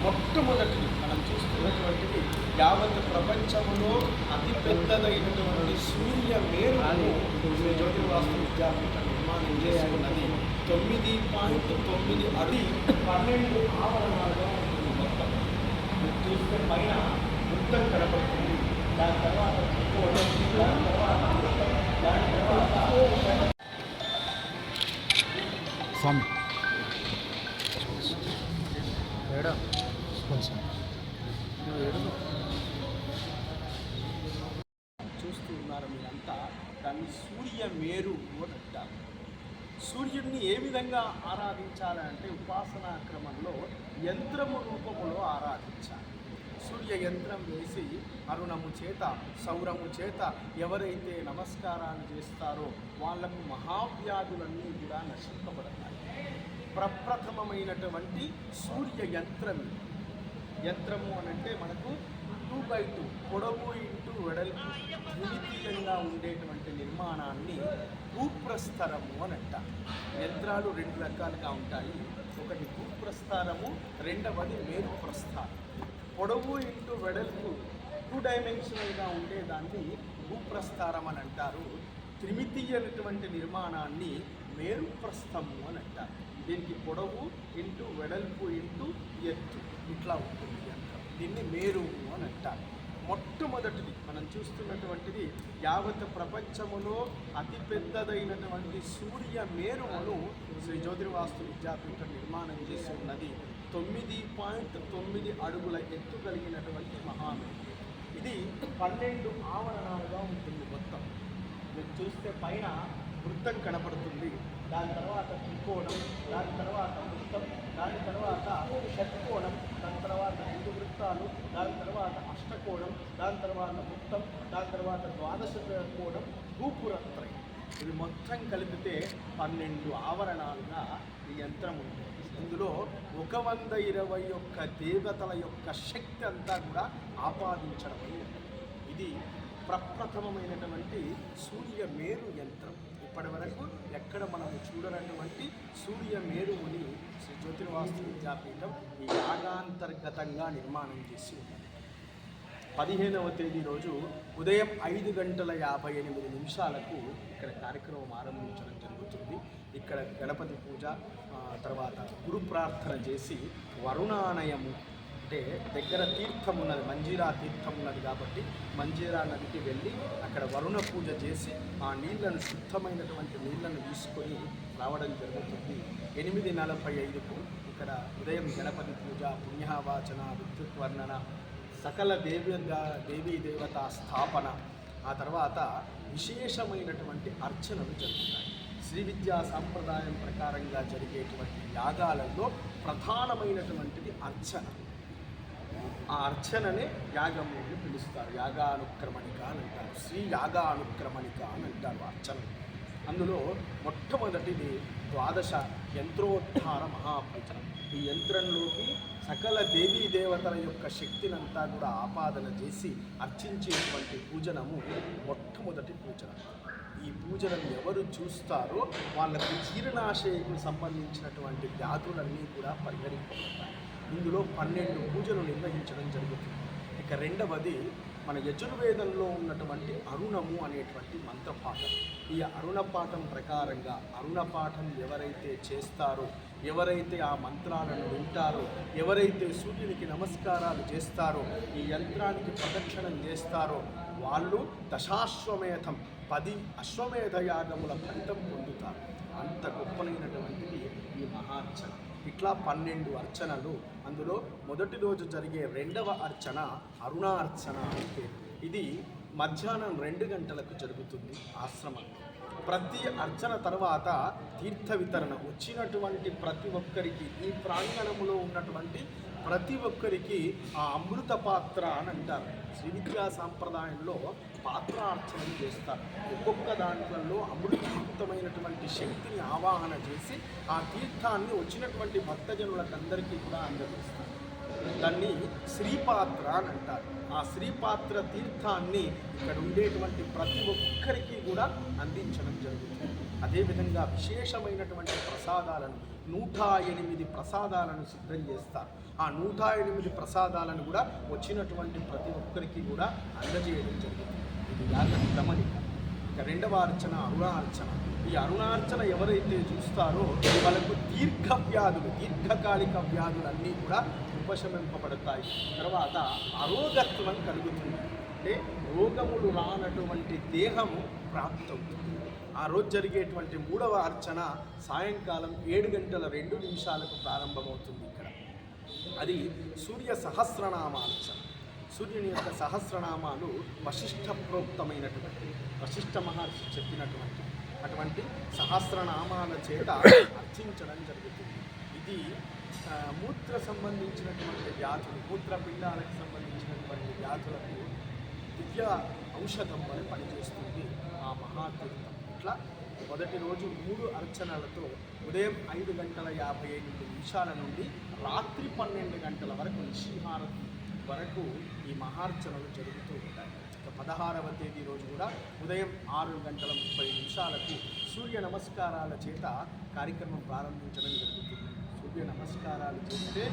మొట్టమొదటిది మనం చూస్తున్నటువంటిది యావత్ ప్రపంచంలో అతి పెద్దదైనటువంటి సూర్య మేరు శ్రీ జ్యోతిర్వాస్తు విద్యాపీఠం నిర్మాణం చేసుకున్నది 9.9 అడి 12 ఆవరణాలుగా ఉంటుంది మొత్తం. మీరు చూస్తే పైన మొత్తం కనపడుతుంది. దాని తర్వాత స్వామి చూస్తూ ఉన్నారు మీరంతా. దాన్ని సూర్య మేరు అని అంటారు. సూర్యుడిని ఏ విధంగా ఆరాధించాలంటే ఉపాసనా క్రమంలో యంత్రము రూపములో ఆరాధించాలి. సూర్య యంత్రం వేసి అరుణము చేత సౌరము చేత ఎవరైతే నమస్కారాలు చేస్తారో వాళ్లకు మహావ్యాధులన్నీ కూడా నశింపబడతాయి. ప్రప్రథమమైనటువంటి సూర్య యంత్రము అనంటే మనకు 2x2 పొడవు ఇంటూ వెడల్పు ద్వితీయంగా ఉండేటువంటి నిర్మాణాన్ని భూప్రస్థరము అని అంటారు. యంత్రాలు రెండు రకాలుగా ఉంటాయి. ఒకటి భూప్రస్థారము, రెండవది మేరు ప్రస్థారం. పొడవు ఇంటూ వెడల్పు 2 డైమెన్షనల్గా ఉండేదాన్ని భూప్రస్థారం అని అంటారు. త్రిమితీయమైనటువంటి నిర్మాణాన్ని మేరు ప్రస్థము అని అంటారు. దీనికి పొడవు ఇంటూ వెడల్పు ఇంటూ ఎత్తు ఇట్లా ఉంటుంది యంత్రం. దీన్ని మేరు అని అంటారు. మొట్టమొదటిది మనం చూస్తున్నటువంటిది యావత్ ప్రపంచములో అతి పెద్దదైనటువంటి సూర్య మేరును శ్రీ జ్యోతిర్వాస్తు విద్యాపీఠం నిర్మాణం చేసి ఉన్నది. 9.9 అడుగుల ఎత్తు కలిగినటువంటి మహామేరు. ఇది 12 ఆవరణాలుగా ఉంటుంది మొత్తం. మీరు చూస్తే పైన వృత్తం కనపడుతుంది. దాని తర్వాత త్రికోణం, దాని తర్వాత వృత్తం, దాని తర్వాత షట్కోణం, దాని తర్వాత 5 వృత్తాలు, దాని తర్వాత అష్టకోణం, దాని తర్వాత వృత్తం, దాని తర్వాత ద్వాదశ కోణం, గోపురత్రయం. ఇవి మొత్తం కలిపితే 12 ఆవరణాలుగా ఈ యంత్రం ఉంటుంది. ఇందులో 121 దేవతల యొక్క శక్తి అంతా కూడా ఆపాదించడం. ఇది ప్రప్రథమమైనటువంటి సూర్య మేరు యంత్రం. ఇప్పటి వరకు ఎక్కడ మనము చూడనటువంటి సూర్య మేరువుని శ్రీ జ్యోతిర్వాస్తు విద్యాపీఠం ఈ యాగాంతర్గతంగా నిర్మాణం చేసి ఉన్నది. 15వ తేదీ రోజు ఉదయం 5:58 ఇక్కడ కార్యక్రమం ఆరంభించడం జరుగుతుంది. ఇక్కడ గణపతి పూజ, తర్వాత గురు ప్రార్థన చేసి వరుణానయము అంటే దగ్గర తీర్థం ఉన్నది, మంజీరా తీర్థం ఉన్నది కాబట్టి మంజీరా నదికి వెళ్ళి అక్కడ వరుణ పూజ చేసి ఆ నీళ్లను శుద్ధమైనటువంటి నీళ్లను తీసుకొని రావడం జరుగుతుంది. 8:45 ఇక్కడ ఉదయం గణపతి పూజ, పుణ్యవాచన, విద్యుత్ వర్ణన, సకల దేవీ దేవత స్థాపన, ఆ తర్వాత విశేషమైనటువంటి అర్చనలు జరుగుతాయి. శ్రీ విద్యా సాంప్రదాయం ప్రకారంగా జరిగేటువంటి యాగాలలో ప్రధానమైనటువంటిది అర్చన. ఆ అర్చననే యాగము అని పిలుస్తారు. యాగానుక్రమణిక అని అంటారు. శ్రీ యాగానుక్రమణిక అని అంటారు అర్చన. అందులో మొట్టమొదటిది ద్వాదశ యంత్రోద్ధార మహాపూజనం. ఈ యంత్రంలోకి సకల దేవీ దేవతల యొక్క శక్తినంతా కూడా ఆపాదన చేసి అర్చించేటువంటి పూజనము మొట్టమొదటి పూజనం. ఈ పూజలను ఎవరు చూస్తారో వాళ్ళకు జీర్ణాశయకు సంబంధించినటువంటి వ్యాధులన్నీ కూడా పరిహరింపబడతాయి. ఇందులో 12 పూజలు నిర్వహించడం జరుగుతుంది. ఇక రెండవది మన యజుర్వేదంలో ఉన్నటువంటి అరుణము అనేటువంటి మంత్రపాఠం. ఈ అరుణపాఠం ప్రకారంగా అరుణపాఠం ఎవరైతే చేస్తారో, ఎవరైతే ఆ మంత్రాలను వింటారో, ఎవరైతే సూర్యునికి నమస్కారాలు చేస్తారో, ఈ యంత్రానికి ప్రదక్షిణం చేస్తారో వాళ్ళు దశాశ్వమేధం 10 అశ్వమేధ యాగముల ఫలితం పొందుతారు. అంత గొప్పనైనటువంటిది ఈ మహార్చన. ఇట్లా 12 అర్చనలు. అందులో మొదటి రోజు జరిగే రెండవ అర్చన అరుణార్చన అంటే ఇది మధ్యాహ్నం 2 గంటలకు జరుగుతుంది ఆశ్రమంలో. ప్రతి అర్చన తర్వాత తీర్థ వితరణ వచ్చినటువంటి ప్రతి ఒక్కరికి, ఈ ప్రాంగణంలో ఉన్నటువంటి ప్రతి ఒక్కరికి ఆ అమృత పాత్ర అని అంటారు. శ్రీ విద్యా సాంప్రదాయంలో పాత్రార్చనలు చేస్తారు. ఒక్కొక్క దాంట్లో అమృతయుక్తమైనటువంటి శక్తిని ఆవాహన చేసి ఆ తీర్థాన్ని వచ్చినటువంటి భక్తజనులకు అందరికీ కూడా అందజేస్తారు. దాన్ని శ్రీపాత్ర అని అంటారు. ఆ శ్రీపాత్ర తీర్థాన్ని ఇక్కడ ఉండేటువంటి ప్రతి ఒక్కరికి కూడా అందించడం జరుగుతుంది. అదేవిధంగా విశేషమైనటువంటి ప్రసాదాలను 108 ప్రసాదాలను సిద్ధం చేస్తారు. ఆ 108 ప్రసాదాలను కూడా వచ్చినటువంటి ప్రతి ఒక్కరికి కూడా అందజేయడం జరుగుతుంది. ఇది యాగ గమనిక. ఇక రెండవ అర్చన అరుణార్చన. ఈ అరుణార్చన ఎవరైతే చూస్తారో వాళ్ళకు దీర్ఘకాలిక వ్యాధులన్నీ కూడా ఉపశమింపబడతాయి. తర్వాత అరోగత్వం కలుగుతుంది. అంటే రోగములు రానటువంటి దేహము ప్రాప్తవుతుంది. ఆ రోజు జరిగేటువంటి మూడవ అర్చన సాయంకాలం 7:02 ప్రారంభమవుతుంది. ఇక్కడ అది సూర్య సహస్రనామార్చన. సూర్యుని యొక్క సహస్రనామాలు వశిష్ఠ ప్రోక్తమైనటువంటి వశిష్ఠ మహర్షి చెప్పినటువంటి అటువంటి సహస్రనామాల చేత అర్చించడం జరుగుతుంది. ఇది మూత్ర సంబంధించినటువంటి వ్యాధులు, మూత్రపిండాలకు సంబంధించినటువంటి వ్యాధులకు దివ్య ఔషధం వలె పనిచేస్తుంది ఆ మహాతీర్థం. ఇట్లా మొదటి రోజు 3 అర్చనలతో ఉదయం 5:55 నుండి రాత్రి 12 గంటల వరకు నిశిహారతి వరకు ఈ మహార్చనలు జరుగుతూ ఉంటాయి. 16వ తేదీ రోజు కూడా ఉదయం 6:30 సూర్య నమస్కారాల చేత కార్యక్రమం ప్రారంభించడం జరుగుతుంది. సూర్య నమస్కారాలు చేస్తే